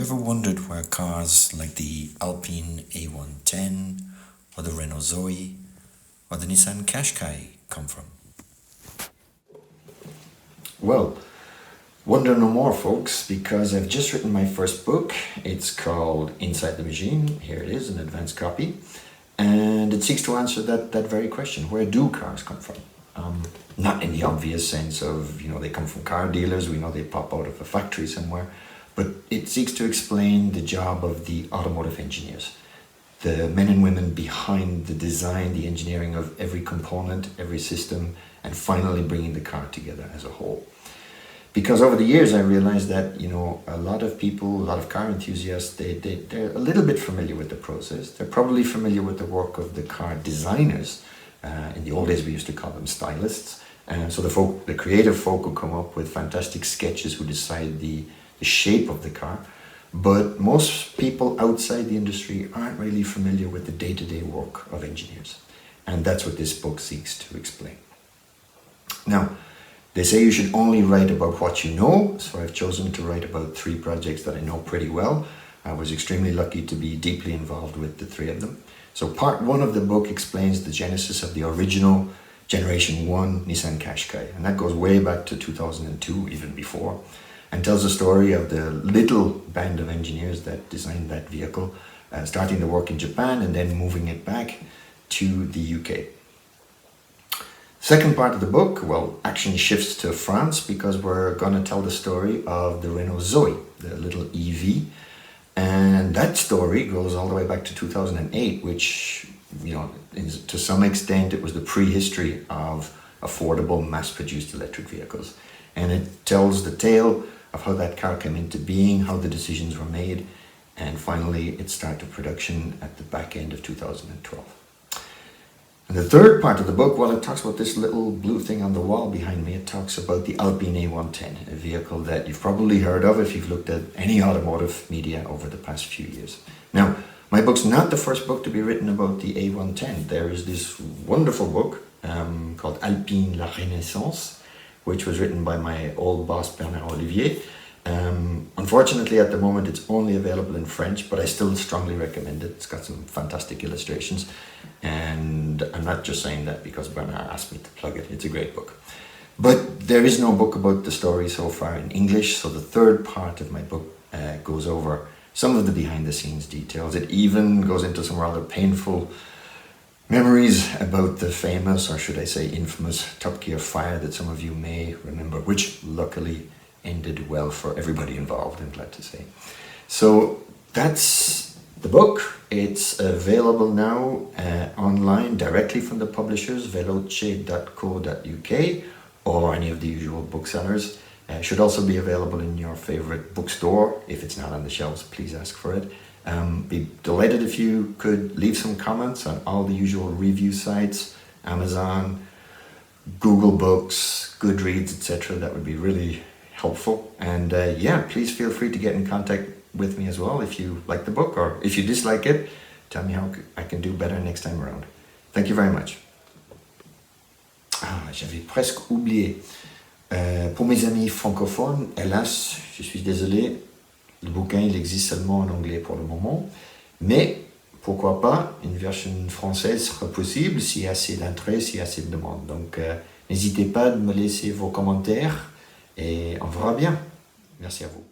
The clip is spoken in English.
ever wondered where cars like the Alpine A110 or the Renault ZOE or the Nissan Qashqai come from? Well, wonder no more, folks, because I've just written my first book. It's called Inside the Machine. Here it is, an advanced copy. And it seeks to answer that very question. Where do cars come from? Not in the obvious sense of, they come from car dealers. We know they pop out of a factory somewhere. But it seeks to explain the job of the automotive engineers, the men and women behind the design, the engineering of every component, every system, and finally bringing the car together as a whole. Because over the years I realized that, a lot of people, a lot of car enthusiasts, they're a little bit familiar with the process. They're probably familiar with the work of the car designers. In the old days we used to call them stylists. So the creative folk who come up with fantastic sketches, who decide the shape of the car. But most people outside the industry aren't really familiar with the day-to-day work of engineers. And that's what this book seeks to explain. Now, they say you should only write about what you know, so I've chosen to write about 3 projects that I know pretty well. I was extremely lucky to be deeply involved with the 3 of them. So part 1 of the book explains the genesis of the original Generation 1 Nissan Qashqai, and that goes way back to 2002, even before, and tells the story of the little band of engineers that designed that vehicle, starting the work in Japan and then moving it back to the UK. Second part of the book, action shifts to France because we're going to tell the story of the Renault ZOE, the little EV. And that story goes all the way back to 2008, which, to some extent, it was the prehistory of affordable mass-produced electric vehicles. And it tells the tale of how that car came into being, how the decisions were made, and finally it started production at the back end of 2012. And the third part of the book, it talks about this little blue thing on the wall behind me. It talks about the Alpine A110, a vehicle that you've probably heard of if you've looked at any automotive media over the past few years. Now, my book's not the first book to be written about the A110. There is this wonderful book called Alpine La Renaissance, which was written by my old boss, Bernard Olivier. Unfortunately, at the moment, it's only available in French, but I still strongly recommend it. It's got some fantastic illustrations. And I'm not just saying that because Bernard asked me to plug it. It's a great book. But there is no book about the story so far in English, so the third part of my book goes over some of the behind-the-scenes details. It even goes into some rather painful memories about the famous, or should I say infamous, Top Gear fire that some of you may remember, which luckily ended well for everybody involved, I'm glad to say. So that's the book. It's available now online directly from the publishers, veloce.co.uk, or any of the usual booksellers. Should also be available in your favorite bookstore. If it's not on the shelves, please ask for it. Be delighted if you could leave some comments on all the usual review sites, Amazon, Google Books, Goodreads, etc. That would be really helpful. And please feel free to get in contact with me as well if you like the book, or if you dislike it, tell me how I can do better next time around. Thank you very much. J'avais presque oublié. Pour mes amis francophones, hélas, je suis désolé, le bouquin il existe seulement en anglais pour le moment, mais pourquoi pas, une version française sera possible s'il y a assez d'entrées, s'il y a assez de demandes. Donc n'hésitez pas à me laisser vos commentaires et on verra bien. Merci à vous.